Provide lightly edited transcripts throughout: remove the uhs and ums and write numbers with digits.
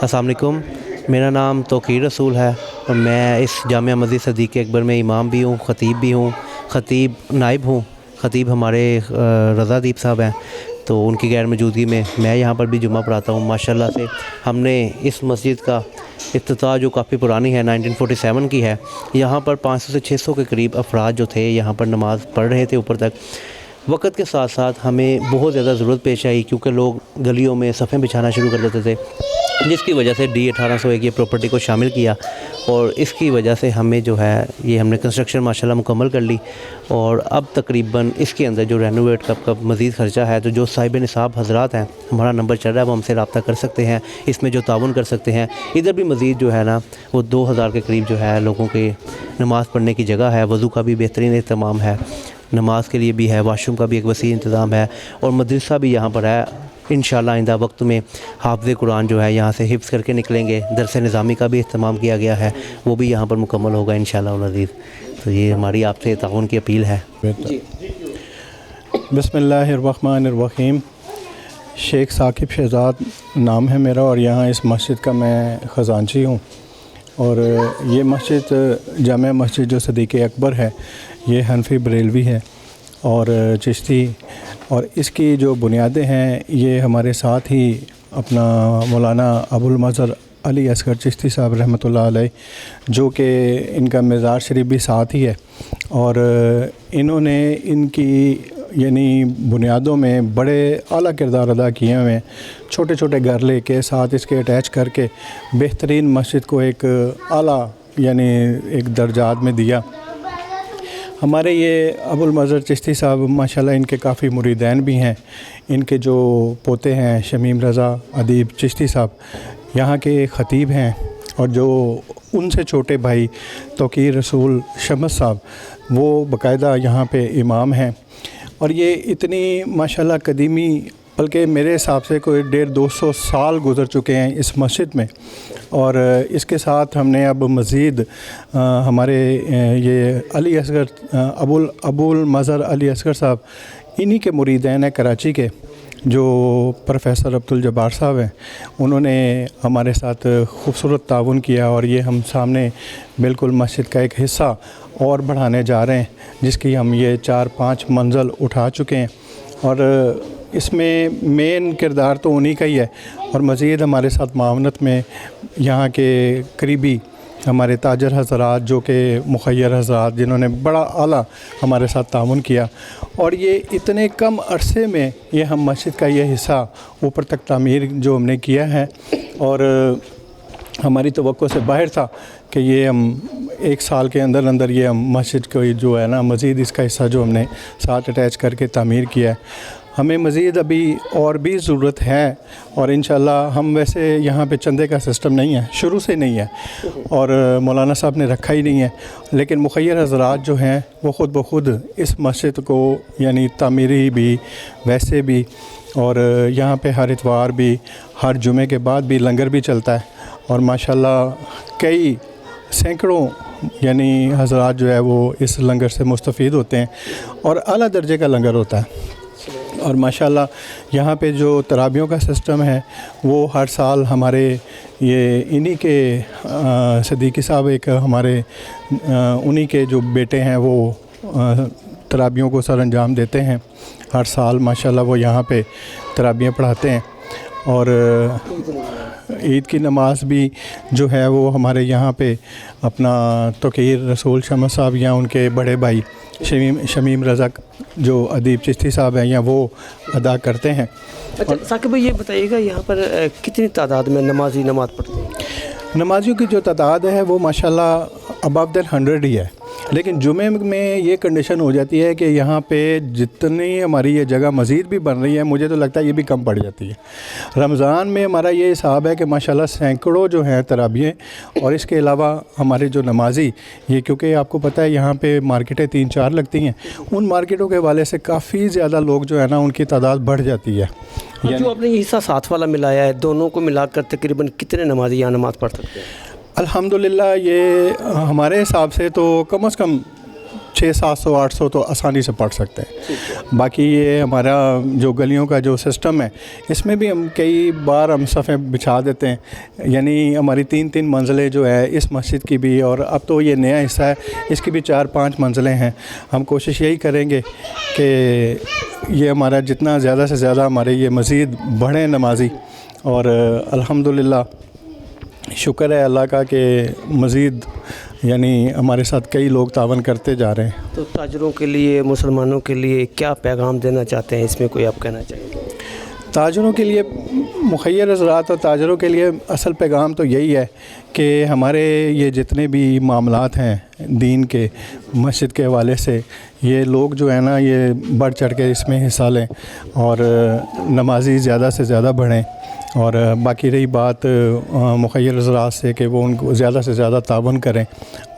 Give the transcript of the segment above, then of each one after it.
السلام علیکم، میرا نام توقیر رسول ہے اور میں اس جامعہ مسجد صدیق اکبر میں امام بھی ہوں، خطیب بھی ہوں، خطیب نائب ہوں۔ خطیب ہمارے رضا دیپ صاحب ہیں، تو ان کی غیر موجودگی میں یہاں پر بھی جمعہ پڑھاتا ہوں۔ ماشاءاللہ سے ہم نے اس مسجد کا افتتاح جو کافی پرانی ہے 1947 کی ہے، یہاں پر 500 سے 600 کے قریب افراد جو تھے یہاں پر نماز پڑھ رہے تھے اوپر تک۔ وقت کے ساتھ ساتھ ہمیں بہت زیادہ ضرورت پیش آئی، کیونکہ لوگ گلیوں میں صفیں بچھانا شروع کر دیتے تھے، جس کی وجہ سے ڈی 1801 یہ پراپرٹی کو شامل کیا، اور اس کی وجہ سے ہمیں جو ہے یہ ہم نے کنسٹرکشن ماشاءاللہ مکمل کر لی، اور اب تقریباً اس کے اندر جو رینوویٹ کا مزید خرچہ ہے، تو جو صاحب نصاب حضرات ہیں، ہمارا نمبر چل رہا ہے، وہ ہم سے رابطہ کر سکتے ہیں، اس میں جو تعاون کر سکتے ہیں۔ ادھر بھی مزید جو ہے نا وہ 2000 کے قریب جو ہے لوگوں کے نماز پڑھنے کی جگہ ہے، وضو کا بھی بہترین اہتمام ہے، نماز کے لیے بھی ہے، واش روم کا بھی ایک وسیع انتظام ہے، اور مدرسہ بھی یہاں پر ہے۔ انشاءاللہ آئندہ وقت میں حافظ قرآن جو ہے یہاں سے حفظ کر کے نکلیں گے۔ درس نظامی کا بھی اہتمام کیا گیا ہے، وہ بھی یہاں پر مکمل ہوگا انشاءاللہ العزیز۔ تو یہ ہماری آپ سے تعاون کی اپیل ہے۔ بسم اللہ الرحمن الرحیم۔ شیخ ثاقب شہزاد نام ہے میرا، اور یہاں اس مسجد کا میں خزانچی ہوں۔ اور یہ مسجد جامع مسجد جو صدیق اکبر ہے، یہ حنفی بریلوی ہے اور چشتی، اور اس کی جو بنیادیں ہیں یہ ہمارے ساتھ ہی اپنا مولانا ابو المظہر علی اصغر چشتی صاحب رحمۃ اللہ علیہ، جو کہ ان کا مزار شریف بھی ساتھ ہی ہے، اور انہوں نے ان کی یعنی بنیادوں میں بڑے اعلیٰ کردار ادا کیے ہوئے ہیں۔ چھوٹے چھوٹے گھر لے کے ساتھ اس کے اٹیچ کر کے بہترین مسجد کو ایک اعلیٰ یعنی ایک درجات میں دیا۔ ہمارے یہ ابو المظہر چشتی صاحب ماشاءاللہ ان کے کافی مریدین بھی ہیں۔ ان کے جو پوتے ہیں شمیم رضا ادیب چشتی صاحب یہاں کے خطیب ہیں، اور جو ان سے چھوٹے بھائی توقیر رسول شمس صاحب وہ باقاعدہ یہاں پہ امام ہیں۔ اور یہ اتنی ماشاءاللہ قدیمی، بلکہ میرے حساب سے کوئی 150-200 سال گزر چکے ہیں اس مسجد میں، اور اس کے ساتھ ہم نے اب مزید ہمارے یہ علی اصغر ابو المظہر علی اصغر صاحب انہی کے مریدین ہیں کراچی کے، جو پروفیسر عبدالجبار صاحب ہیں، انہوں نے ہمارے ساتھ خوبصورت تعاون کیا، اور یہ ہم سامنے بالکل مسجد کا ایک حصہ اور بڑھانے جا رہے ہیں، جس کی ہم یہ 4-5 منزل اٹھا چکے ہیں، اور اس میں مین کردار تو انہی کا ہی ہے، اور مزید ہمارے ساتھ معاونت میں یہاں کے قریبی ہمارے تاجر حضرات، جو کہ مخیر حضرات، جنہوں نے بڑا اعلیٰ ہمارے ساتھ تعاون کیا، اور یہ اتنے کم عرصے میں یہ ہم مسجد کا یہ حصہ اوپر تک تعمیر جو ہم نے کیا ہے، اور ہماری توقع سے باہر تھا کہ یہ ہم 1 سال کے اندر یہ ہم مسجد کو جو ہے نا مزید اس کا حصہ جو ہم نے ساتھ اٹیچ کر کے تعمیر کیا ہے۔ ہمیں مزید ابھی اور بھی ضرورت ہے، اور انشاءاللہ ہم ویسے یہاں پہ چندے کا سسٹم نہیں ہے، شروع سے نہیں ہے، اور مولانا صاحب نے رکھا ہی نہیں ہے، لیکن مخیر حضرات جو ہیں وہ خود بخود اس مسجد کو یعنی تعمیری بھی ویسے بھی، اور یہاں پہ ہر اتوار بھی ہر جمعے کے بعد بھی لنگر بھی چلتا ہے، اور ماشاءاللہ کئی سینکڑوں یعنی حضرات جو ہے وہ اس لنگر سے مستفید ہوتے ہیں، اور اعلیٰ درجے کا لنگر ہوتا ہے۔ اور ماشاءاللہ یہاں پہ جو ترابیوں کا سسٹم ہے وہ ہر سال ہمارے یہ انہی کے صدیقی صاحب ایک ہمارے انہی کے جو بیٹے ہیں وہ ترابیوں کو سر انجام دیتے ہیں، ہر سال ماشاءاللہ وہ یہاں پہ ترابیاں پڑھاتے ہیں، اور عید کی نماز بھی جو ہے وہ ہمارے یہاں پہ اپنا توقیر رسول شمس صاحب یا ان کے بڑے بھائی شمیم رضا جو ادیب چشتی صاحب ہیں یا وہ ادا کرتے ہیں۔ اچھا ثاقب بھائی، یہ بتائیے گا یہاں پر کتنی تعداد میں نمازی نماز پڑھتے ہیں؟ نمازیوں کی جو تعداد ہے وہ ماشاءاللہ ابو دین 100 ہی ہے، لیکن جمعے میں یہ کنڈیشن ہو جاتی ہے کہ یہاں پہ جتنی ہماری یہ جگہ مزید بھی بن رہی ہے، مجھے تو لگتا ہے یہ بھی کم پڑ جاتی ہے۔ رمضان میں ہمارا یہ حساب ہے کہ ماشاءاللہ سینکڑوں جو ہیں ترابییں، اور اس کے علاوہ ہمارے جو نمازی یہ کیونکہ آپ کو پتہ ہے یہاں پہ مارکیٹیں 3-4 لگتی ہیں، ان مارکیٹوں کے حوالے سے کافی زیادہ لوگ جو ہے نا ان کی تعداد بڑھ جاتی ہے۔ جو آپ نے یہ حصہ ساتھ والا ملایا ہے، دونوں کو ملا کر تقریباً کتنے نمازی یہاں نماز پڑھ سکتے ہیں؟ الحمدللہ یہ ہمارے حساب سے تو کم از کم 600-700-800 تو آسانی سے پڑھ سکتے ہیں. باقی یہ ہمارا جو گلیوں کا جو سسٹم ہے اس میں بھی ہم کئی بار ہم صفیں بچھا دیتے ہیں, یعنی ہماری 3 منزلیں جو ہے اس مسجد کی بھی, اور اب تو یہ نیا حصہ ہے اس کی بھی 4-5 منزلیں ہیں. ہم کوشش یہی کریں گے کہ یہ ہمارا جتنا زیادہ سے زیادہ ہمارے یہ مزید بڑھیں نمازی, اور الحمدللہ شکر ہے اللہ کا کہ مزید یعنی ہمارے ساتھ کئی لوگ تعاون کرتے جا رہے ہیں. تو تاجروں کے لیے, مسلمانوں کے لیے کیا پیغام دینا چاہتے ہیں, اس میں کوئی آپ کہنا چاہیں گے؟ تاجروں کے لیے, مخیر حضرات اور تاجروں کے لیے اصل پیغام تو یہی ہے کہ ہمارے یہ جتنے بھی معاملات ہیں دین کے, مسجد کے حوالے سے, یہ لوگ جو ہے نا یہ بڑھ چڑھ کے اس میں حصہ لیں اور نمازی زیادہ سے زیادہ بڑھیں. اور باقی رہی بات مخیر حضرات سے کہ وہ ان کو زیادہ سے زیادہ تعاون کریں.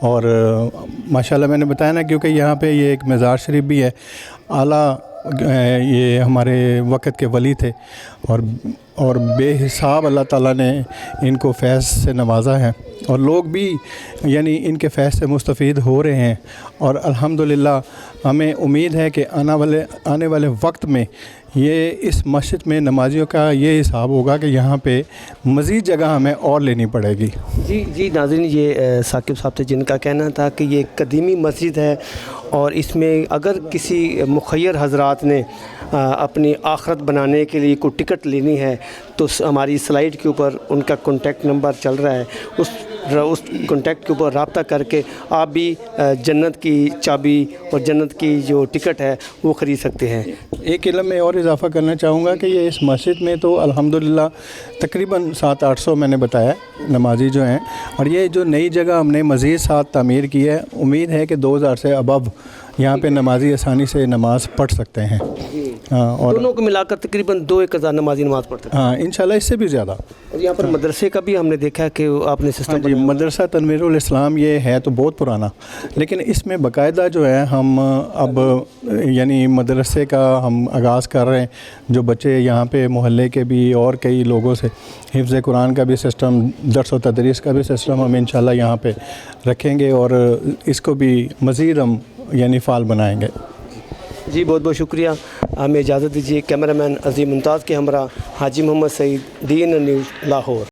اور ماشاءاللہ میں نے بتایا نا, کیونکہ یہاں پہ یہ ایک مزار شریف بھی ہے, اعلیٰ یہ ہمارے وقت کے ولی تھے اور بے حساب اللہ تعالیٰ نے ان کو فیض سے نوازا ہے, اور لوگ بھی یعنی ان کے فیض سے مستفید ہو رہے ہیں. اور الحمدللہ ہمیں امید ہے کہ آنے والے وقت میں یہ اس مسجد میں نمازیوں کا یہ حساب ہوگا کہ یہاں پہ مزید جگہ ہمیں اور لینی پڑے گی. جی ناظرین, یہ ثاقب صاحب تھے جن کا کہنا تھا کہ یہ قدیمی مسجد ہے, اور اس میں اگر کسی مخیر حضرات نے اپنی آخرت بنانے کے لیے کوئی ٹکٹ لینی ہے تو ہماری سلائیڈ کے اوپر ان کا کانٹیکٹ نمبر چل رہا ہے, اس کانٹیکٹ کے اوپر رابطہ کر کے آپ بھی جنت کی چابی اور جنت کی جو ٹکٹ ہے وہ خرید سکتے ہیں. ایک علم میں اور اضافہ کرنا چاہوں گا کہ یہ اس مسجد میں تو الحمدللہ تقریباً 700-800 میں نے بتایا نمازی جو ہیں, اور یہ جو نئی جگہ ہم نے مزید 7 تعمیر کی ہے, امید ہے کہ 2000 سے ابو یہاں پہ نمازی آسانی سے نماز پڑھ سکتے ہیں. اور دونوں کو ملا کر تقریباً 2,000 نمازی نماز پڑھتے ہیں. ہاں انشاءاللہ اس سے بھی زیادہ. اور یہاں پر مدرسے کا بھی ہم نے دیکھا کہ آپ نے سسٹم جی, مدرسہ تنویر الاسلام یہ ہے تو بہت پرانا, لیکن اس میں باقاعدہ جو ہے ہم اب یعنی مدرسے کا ہم آغاز کر رہے ہیں. جو بچے یہاں پہ محلے کے بھی اور کئی لوگوں سے حفظ قرآن کا بھی سسٹم, درس و تدریس کا بھی سسٹم ہم انشاءاللہ یہاں پہ رکھیں گے, اور اس کو بھی مزید ہم یعنی فعال بنائیں گے. جی بہت بہت شکریہ. ہمیں اجازت دیجیے. کیمرہ مین عظیم ممتاز کے ہمراہ حاجی محمد سعید, DN نیوز لاہور.